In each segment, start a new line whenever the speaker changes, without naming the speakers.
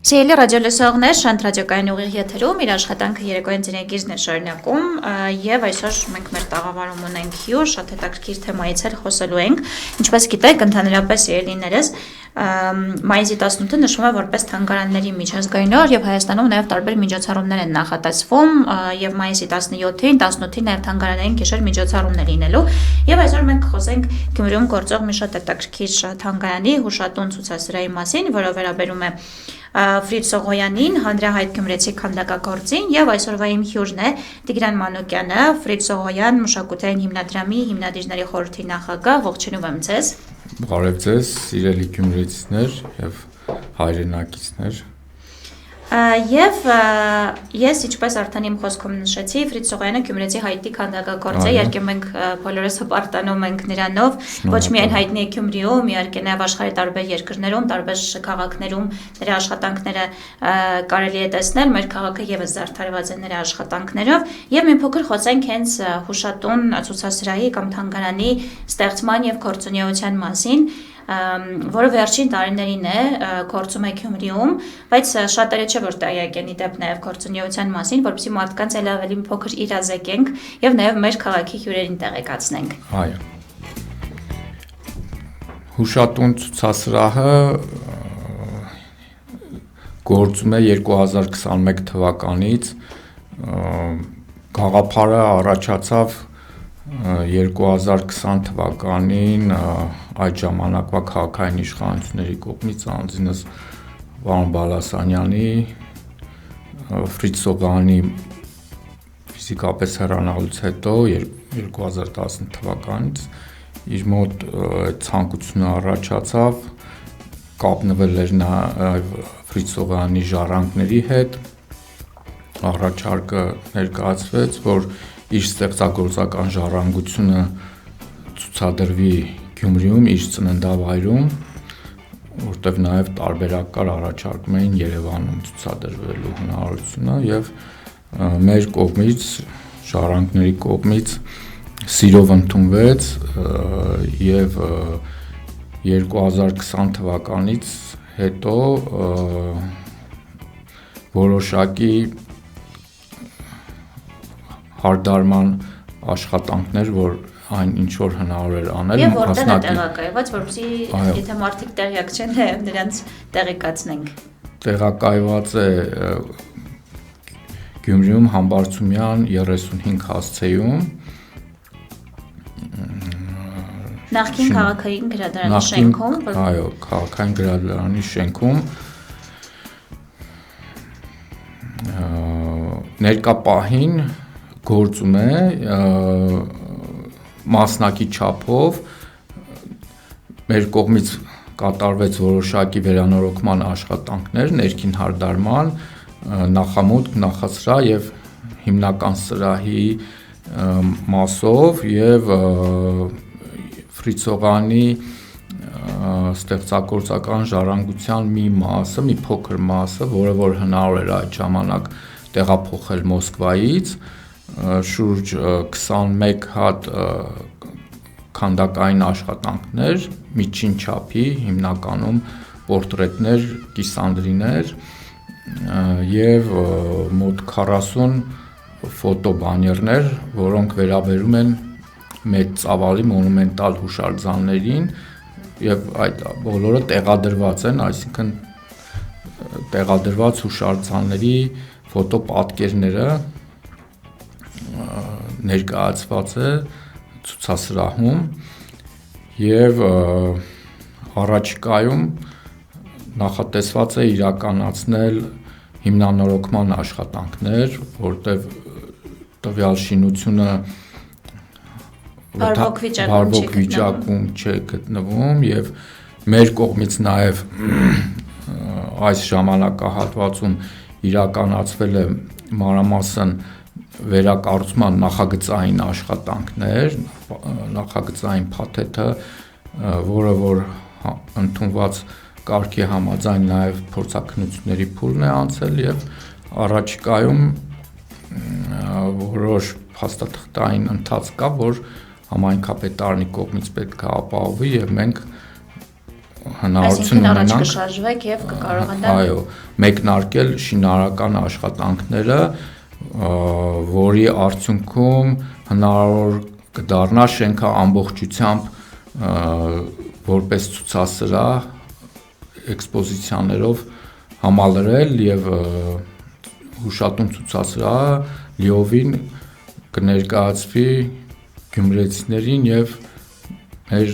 Սիրելի ռադիոլսողներ, Շանթ ռադիոկայանի ուղիղ եթերում իր աշխատանքը երեկոյան ծրագիրն է շարունակում եւ այսօր մենք մեր տաղավարում ունենք հյուր, շատ հետաքրքիր թեմայից էլ խոսելու ենք։ Ինչպես գիտեք, ընդհանրապես սիրելիներս, մայիսի 18-ը նշվում է որպես թանգարանների միջազգային օր եւ Հայաստանում նաեւ տարբեր միջոցառումներ են նախատեսվում եւ մայիսի 17-ին, 18-ին նաեւ թանգարանային գիշեր միջոցառումներ լինելու եւ այսօր մենք խոսենք Գյումրիում գործող մի շատ հետաքրքիր թանգարանի հուշատուն ցուցասրահի մասին, որը վերաբերում է Ֆրիդ Սողոյանին, հանրահայտ գյումրեցի քանդակագործին եւ այսօրվա իմ հյուրն է Տիգրան Մանուկյանը, Ֆրիդ Սողոյան մշակութային հիմնադրամի հիմնադիրների խորհրդի նախագահ, ողջունում եմ ձեզ։
Բարև ձեզ, սիրելի գյումրեցիներ եւ հայրենակիցներ։
Եվ ես ինչպես արդեն իմ խոսքում նշեցի, Ֆրիդ Սողոյանը գյումրեցի հայտի քանդակագործ է, իհարկե մենք բոլորս հպարտանում ենք նրանով, ոչ միայն հայտնի է Գյումրիում, իհարկե նաև աշխարհի տարբեր երկրներում, տարբեր քաղաքներում նրա աշխատանքները կարելի է տեսնել, մեր քաղաքը եւս զարդարված է նրա աշխատանքներով, եւ մի փոքր խոսենք հենց հուշատուն ցուցասրահի կամ թանգարանի ստեղծման եւ գործունեության մասին, որը վերջին տարիներին է գործում է Գյումրիում, բայց շատերը չէ որ տեղյակ են իդեպ նաև գործունեության մասին, որովհետեւ մարդկանց էլ ավելի փոքր իրազեկենք եւ նաև մեր քաղաքի հյուրերին տեղեկացնենք։
Այո։ Հուշատուն ցուցասրահը գործում է 2021 թվականից, գաղափարը առաջացավ 2020 թվականին այդ ժամանակվա քաղաքային իշխանությունների կողմից անձինս Վարոն Բալասանյանի, Ֆրիդ Սողոյանի ֆիզիկապես հեռանալուց հետո 2010 թվականից իր մոտ ցանկությունը առաջացավ կապնվել էր Ֆրիդ Սողոյանի ժառանգների հետ, առաջարկը ներկայացվեց, որ իր ստեղծագործական ժառանգությունը ցուցադրվի Գյումրիում, իր ծննդավայրում, որտեղ նաև տարբերակար առաջարկում էին Երևանում ցուցադրվելու հնարավորությունը եւ մեր կողմից, ժառանգների կողմից սիրով ընդունվեց եւ 2020 թվականից հետո որոշակի հարդարման աշխատանքներ, որ այն ինչ որ հնարավոր էր անել,
եւ որտեղ է տեղակայված, որովհետեւ եթե մարդիկ տեղյակ չեն, նրանց տեղեկացնենք։ Տեղակայված
է Գյումրիում Համբարձումյան 35 հասցեում։
Նախկին քաղաքային գրադարանի շենքում,
այո, քաղաքային գրադարանի շենքում ներկա պահին գործում է մասնակի չափով մեր կողմից կատարվեց որոշակի վերանորոգման աշխատանքներ, ներքին հարդարման, նախամուտք, նախասրահ եւ հիմնական սրահի մասով եւ Ֆրիդ Սողոյանի ստեղծագործական ժառանգության մի մասը, մի փոքր մասը, որը որ հնարավոր էր այդ ժամանակ տեղափոխել Մոսկվայից, շուրջ 21 հատ քանդակային աշխատանքներ, միջին չափի, հիմնականում պորտրետներ, կիսանդրիներ եւ մոտ 40 ֆոտոբաներներ, որոնք վերաբերում են մեծ ծավալի մոնումենտալ հուշարձաններին եւ այդ բոլորը տեղադրված են, այսինքն տեղադրված հուշարձանների ֆոտոպատկերները ներկայացված է ցուցասրահում եւ առաջիկայում նախատեսված է իրականացնել հիմնանորոգման աշխատանքներ, որտեղ տվյալ շինությունը
բարվոք
վիճակում չէ գտնվում եւ մեր կողմից նաեւ այս ժամանակահատվածում իրականացվել է մանրամասն վերակառուցման նախագծային աշխատանքներ, նախագծային փաթեթը, որը որ ընդունված կարգի համաձայն նաև փորձաքննությունների փուլն է անցել եւ առաջիկայում որոշ փաստաթղթային ընթացք կա, որ համայնքապետարանի կողմից պետք է ապահովվի եւ մենք հնարավորություն ունենանք
կշարժվեք եւ կկարողանաք
այո մեկնարկել շինարարական աշխատանքները, որի արդյունքում հնարավոր կդառնա շենքը ամբողջությամբ որպես ցուցասրահ էքսպոզիցիաներով համալրել եւ հուշատուն ցուցասրահը լիովին կներկայացվի գյումրեցիներին եւ մեր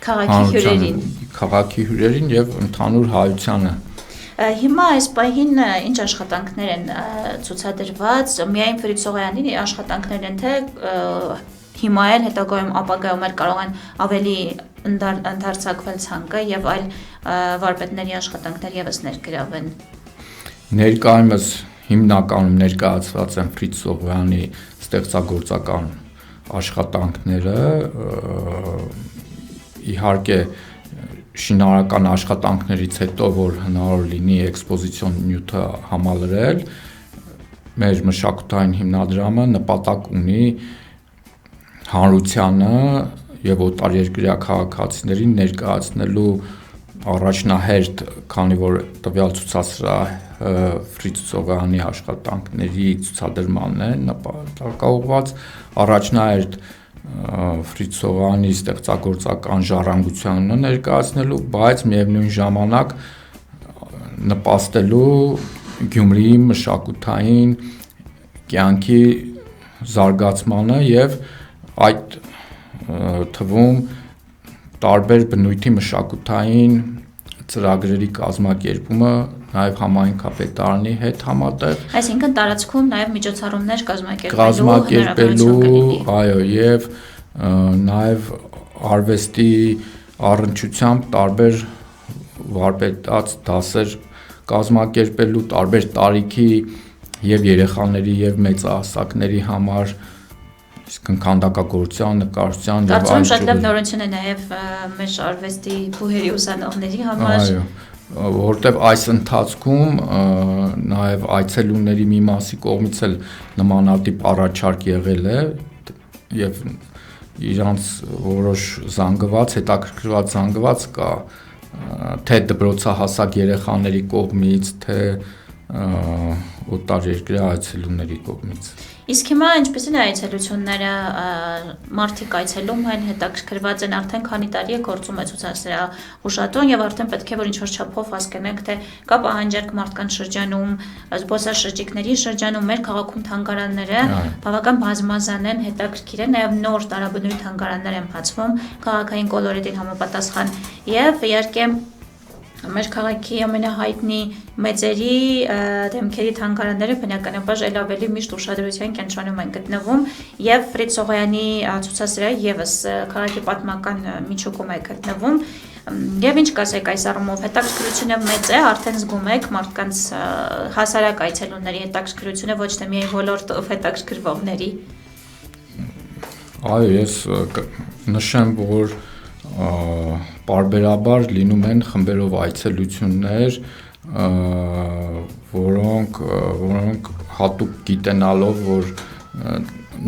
քաղաքի հյուրերին եւ ընդհանուր հայությանը։
Հիմա այս պահին ինչ աշխատանքներ են ցուցադրված, միայն Ֆրիդ Սողոյանի աշխատանքներ են, թե հիմա էլ հետագայում ապագայում էլ կարող են ավելի ընդարձակվել ցանկը եւ այլ վարպետների աշխատանքներ եւս ներգրավեն։
Ներկայումս հիմնականում ներկայացված են Ֆրիդ Սողոյանի ստեղծագործական աշխատանքները, իհարկե շինարարական աշխատանքներից հետո, որ հնարավոր լինի էքսպոզիցիոն նյութը համալրել, մեր մշակութային հիմնադրամը նպատակ ունի հանրությանը եւ օտարերկրյա քաղաքացիներին ներկայացնելու առաջնահերթ, քանի որ տվյալ ցուցասրահը Ֆրիդ Սողոյանի աշխատանքների ցուցադրմանն է նպատակաուղղված, առաջնահերթ Ֆրիդ Սողոյանի ստեղծագործական ժառանգությանը ներկայացնելու, բայց միևնույն ժամանակ նպաստելու Գյումրիի մշակութային կյանքի զարգացմանը եւ այդ թվում տարբեր բնույթի մշակութային ծրագրերի կազմակերպումը նաև համայնքապետարանի հետ համատեղ,
այսինքն տարածքում նաև միջոցառումներ կազմակերպելու,
այո, եւ նաև արվեստի առնչությամբ տարբեր վարպետաց դասեր կազմակերպելու, տարբեր տարիքի եւ երեխաների եւ մեծահասակների համար, իսկ քանդակագործության, նկարչության
եւ այլ շատ լավ նորություն է նաեւ մեր արվեստի բուհերի ուսանողների համար,
այո, որտեւ այս ընթացքում նաեւ այցելուների մի մասի կողմից էլ նմանատիպ առաջարկ եղել է եւ իրանց որոշ հետաքրքրված զանգված կա թե դպրոցահասակ երեխաների կողմից, թե օտարերկրյա այցելուների կողմից։
Իսկ հիմա ինչպես են այցելությունները, մարդիկ այցելում են, հետաքրքրված են, արդեն քանի տարի է գործում է ցուցասրահ հուշատուն եւ արդեն պետք է որ ինչ-որ չափով հասկանանք, թե կա պահանջարկ մարդկանց շրջանում, զբոսաշրջիկների շրջանում, մեր քաղաքում թանգարանները բավական բազմազան են, հետաքրքիր են, նաեւ նոր տարաբնույթ թանգարաններ են բացվում քաղաքային կոլորիտին համապատասխան եւ իհարկե մեր քաղաքի ամենահայտնի մեծերի դեմքերի թանգարանները բնականաբար էլ ավելի միշտ ուշադրության կենտրոնում են գտնվում եւ Ֆրիդ Սողոյանի ցուցասրահը եւս քաղաքի պատմական միջուկում է գտնվում եւ ինչ կասեք այս առումով հետաքրքրությունը մեծ է, արդեն զգում եք մարդկանց հասարակ այցելուների հետաքրքրությունը ոչ թե միայն ոլորտով հետաքրքրվողների։
Այո, ես նշեմ, որ պարբերաբար լինում են խմբերով այցելություններ, որոնք հատուկ գիտենալով, որ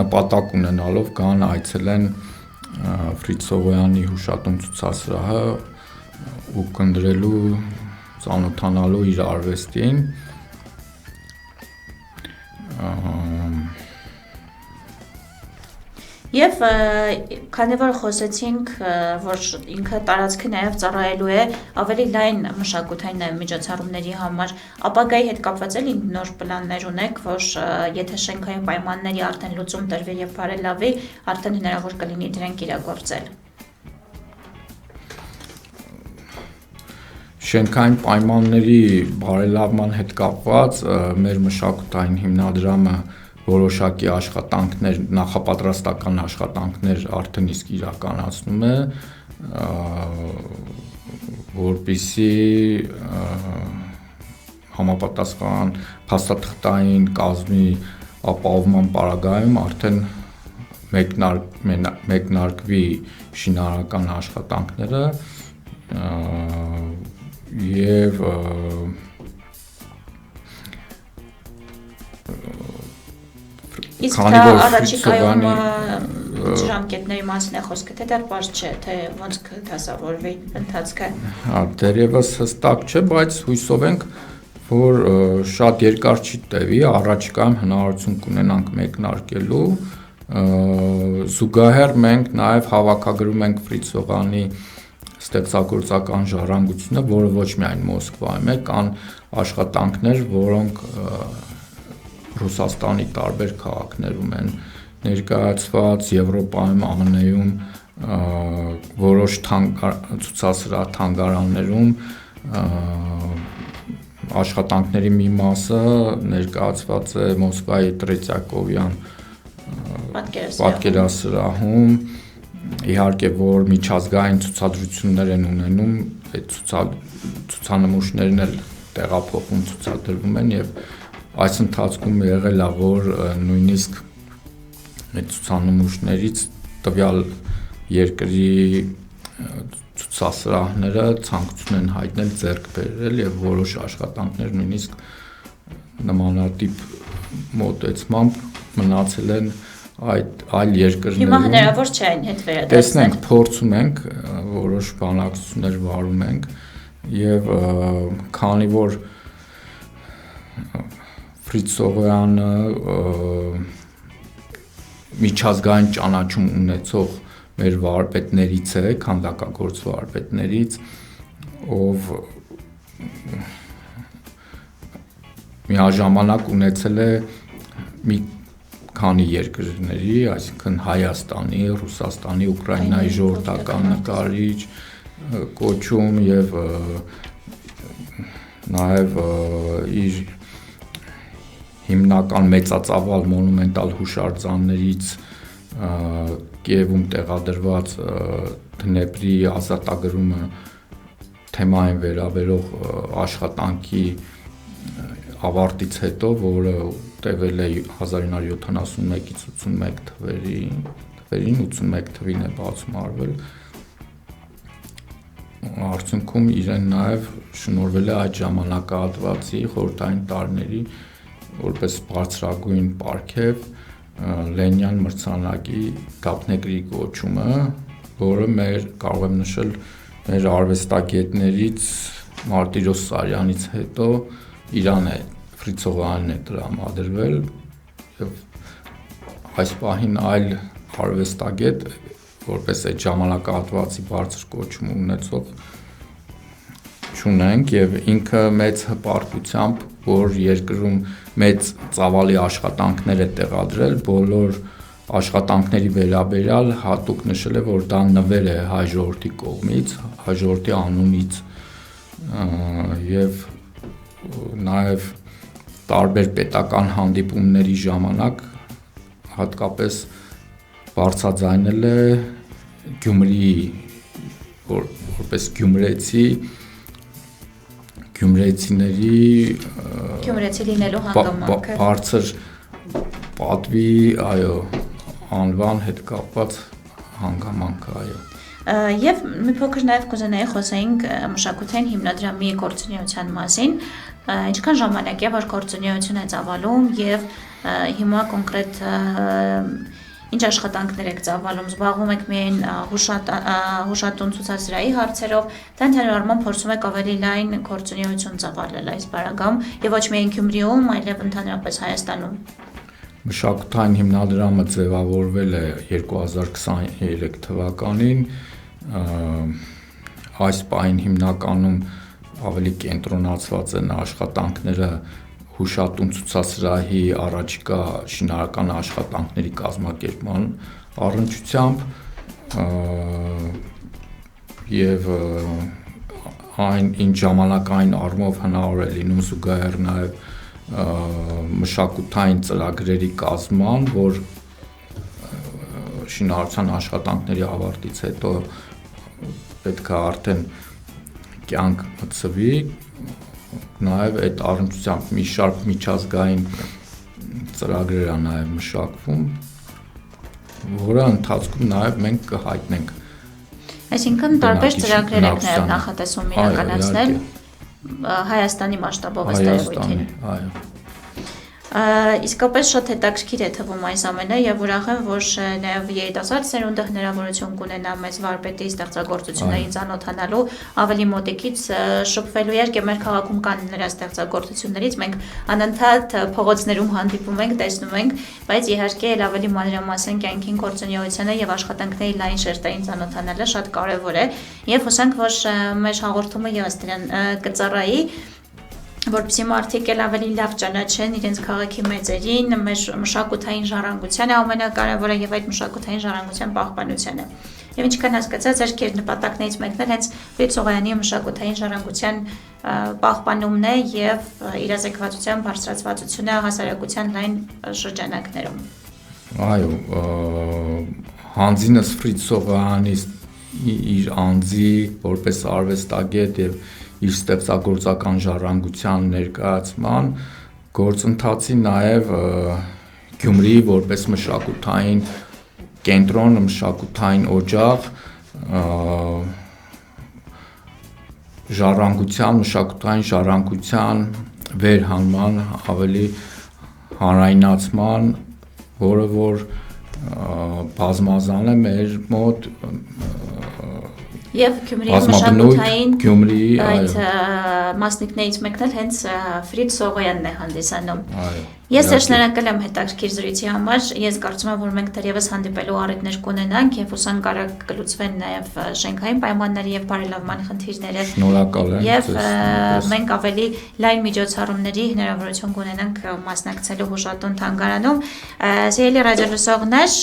նպատակ ունենալով կան այցելեն Ֆրիդ Սողոյանի հուշատուն ցուցասրահը ու կնդրելու, ծանոթանալու իր արվեստին։
Եվ քանի որ խոսեցինք, որ ինքը տարածքը նաև ծառայելու է ավելի լայն մշակութային նաև միջոցառումների համար, ապագայի հետ կապված էլի նոր պլաններ ունեք, որ եթե շենքային պայմանների արդեն լուծում տրվի եւ բարելավի, արդեն հնարավոր կլինի դրանք իրագործել։
Շենքային պայմանների բարելավման հետ կապված մեր մշակութային հիմնադրամը որոշակի աշխատանքներ, նախապատրաստական աշխատանքներ արդեն իսկ իրականացնում է, որպեսզի համապատասխան փաստաթղթային կազմի ապահովման պարագայում արդեն մեկնարկվի շինարարական աշխատանքները եւ
Իսկ դա առաջիկայում ժամկետների մասին է խոսքը, թե դեռ բաց չէ, թե ոնց կդասավորվի ընթացքը։
Հա, դեռևս հստակ չէ, բայց հույսով ենք, որ շատ երկար չի տևի, առաջիկայում հնարավորություն կունենանք մեկնարկելու, զուգահեռ մենք նաև հավաքագրում ենք Ֆրից Սողանի ստեղծագործական ժառանգությունը, որը ոչ միայն Մոսկվայում է, կան աշխատանքներ, որոնք Ռուսաստանի տարբեր քաղաքներում են ներկայացված, Եվրոպայում, ԱՄՆ-ում, որոշ ցուցասրահ թանգարաններում աշխատանքների մի մասը ներկայացված է Մոսկվայի Տրետյակովյան պատկերասրահում, իհարկե որ միջազգային ցուցադրություններ են ունենում, այդ ցուցանմուշներն էլ տեղափոխում ցուցադրվում են եւ այս ընթացքում եղել է որ նույնիսկ այդ ցուցանմուշներից տվյալ երկրի ցուցասրահները ցանկություն են հայտնել ձեռք բերել եւ որոշ աշխատանքներ նույնիսկ նմանատիպ մոտեցմամբ մնացել են այլ երկրներում։
Հիմա հնարավոր չէ այն հետ վերադարձնել։
Տեսնենք, փորձում ենք, որոշ բանակցություններ վարում ենք եւ քանի որ Ֆրից Սողոյանը միջազգային ճանաչում ունեցող մեր վարպետներից է, քանդակագործ վարպետներից, ով միաժամանակ ունեցել է մի քանի երկրների, այսինքն Հայաստանի, Ռուսաստանի, Ուկրաինայի ժողովրդական նկարիչ կոչում եւ նաեւ իր հիմնական մեծածավալ մոնումենտալ հուշարձաններից Կիևում տեղադրված Դնեպրի ազատագրումը թեմային վերաբերող աշխատանքի ավարտից հետո, որը տևել է 1971-ից 81 թվերին, 81 թվին է բացումարվել, արդյունքում իրեն նաև շնորհվել է այդ ժամանակահատվածի խորհրդային տարիների որպես բարձրագույն պարգև Լենյան մրցանակի դափնեկրի կոչումը, որը կարող եմ նշել մեր արվեստագետներից Մարտիրոս Սարյանից հետո իրան է Ֆրից Սողոյանն է տրամադրվել եւ այս պահին այլ արվեստագետ որպես այդ ժամանակահատվածի բարձր կոչում ունեցող չունենք եւ ինքը մեծ հպարտությամբ որ երկրում մեծ ծավալի աշխատանքներ է տեղադրել բոլոր աշխատանքների վերաբերյալ հատուկ նշել է որ դա նվեր է հայ ժողովրդի կողմից հայ ժողովրդի անունից եւ նաեւ տարբեր պետական հանդիպումների ժամանակ հատկապես բարձրաձայնել է Գյումրիի որպես գյումրեցիների
Գյումրեցի լինելու հանգամանքը
բարձր պատվի, այո, անվան հետ կապված հանգամանքը, այո։
Եվ մի փոքր նաև կուզենայի խոսեինք մշակութային հիմնադրամի գործունեության մասին, ինչքան ժամանակ է որ գործունեություն է ծավալում եւ հիմա կոնկրետ ինչ աշխատանքներ եք ծավալում, զբաղվում եք միայն հուշատուն ցուցասրահի հարցերով, թե ընդհանուր առմամբ փորձում եք ավելի լայն գործունեություն ծավալել այս բaragam եւ ոչ միայն Գյումրիում, այլև ընդհանրապես Հայաստանում։
Մշակութային հիմնադրամը ձևավորվել է 2023 թվականին, այս պահին հիմնականում ավելի կենտրոնացված են աշխատանքները հուշատուն ցուցասրահի առաջիկա շինարարական աշխատանքների կազմակերպման առնչությամբ եւ այն ինչ ժամանակային առումով հնարավոր է լինում զուգահեռ նաեւ մշակութային ծրագրերի կազմման, որ շինարարության աշխատանքների ավարտից հետո պետք է արդեն կյանք մտցվի, նաև այդ առնչությամբ մի շարք միջազգային ծրագրեր է նաև մշակվում, որը ընթացքում նաև մենք կհայտնենք։
Այսինքն տարբեր ծրագրեր եք նաև նախատեսում իրականացնել Հայաստանի մասշտաբով ըստ երևույթին։
Այո։
Իսկապես շատ հետաքրքիր է թվում այս ամենը եւ ուրախ եմ, որ նաեւ երիտասարդ սերունդը հնարավորություն կունենա մեծ վարպետի ստեղծագործություններին ծանոթանալու, ավելի մոտիկից շփվելու։ Իհարկե մեր քաղաքում կան նրա ստեղծագործություններից մենք անընդհատ փողոցներում հանդիպում ենք, տեսնում ենք, բայց իհարկե էլ ավելի մանրամասն կյանքին գործունեությանը եւ աշխատանքների լայն շերտերին ծանոթանալը շատ կարեւոր է եւ հուսանք, որ մեր հաղորդումը եւս դրան կծառայի, որպեսզի մարդիկ էլ ավելի լավ ճանաչեն իրենց քաղաքի մեծերին, մեր մշակութային ժառանգությանը ամենակարևորը եւ այդ մշակութային ժառանգության պահպանությանը։ Եվ ինչքան հասկացա, ձեր նպատակներից մեկն էլ հենց Ֆրիդ Սողոյանի մշակութային ժառանգության պահպանումն է եւ իրազեկվածության բարձրացվածությունը հասարակության լայն շրջանակներում։
Այո, հանձինս Ֆրիդ Սողոյանի իր անձի որպես արվեստագետ եւ իր ստեղծագործական ժառանգության ներկայացման գործընթացի նաև Գյումրիի որպես մշակութային կենտրոն, մշակութային օջախ, ժառանգության, մշակութային ժառանգության վերհանման, ավելի հանրայնացման, որը որ բազմազան է մեր մոտ
Եվ Գյումրիի մշակութային այդ մասնիկներից մեկն էլ հենց Ֆրիդ Սողոյանն է հանդիսանում։ Ես շնորհակալ եմ հետաքրքիր զրույցի համար։ Ես կարծում եմ, որ մենք դեռևս հանդիպելու առիթներ կունենանք եւ հուսանք կարա կլուծվեն նաեւ շենքային պայմանների եւ բարելավման խնդիրները։
Շնորհակալ եմ։
Եվ մենք ավելի լայն միջոցառումների հնարավորություն կունենանք մասնակցելու Հուշատուն թանգարանում։ Սիրելի ռադիոլսողներ,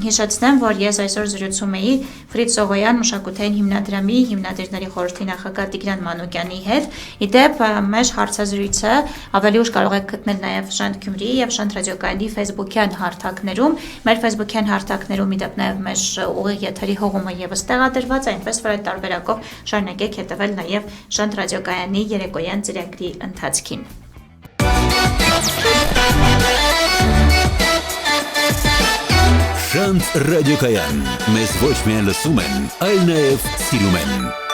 հիշեցնեմ, որ ես այսօր զրուցում էի Ֆրիդ Սողոյան մշակութային հիմնադրամի հիմնադիրների խորհրդի նախագահ Տիգրան Մանուկյանի հետ։ Իդեպ մեր հարցազրույցը ավելի ուշ կարող եք գտնել նաեւ Շանթ Գյումրիի եւ Շանթ ռադիոկայանի Facebook-յան հարթակներում, մեր Facebook-յան հարթակներում իդեպ նաեւ մեր ուղիղ եթերի հողումը եւս տեղադրված, այնպես որ այդ տարբերակով շարունակեք հետեւել նաեւ Շանթ ռադիոկայանի երեկոյան ծրագրի ընթացքին։
Շանթ ռադիոկայան, մեզ ոչ միայն լսում են, այլ նաեւ սիրում են։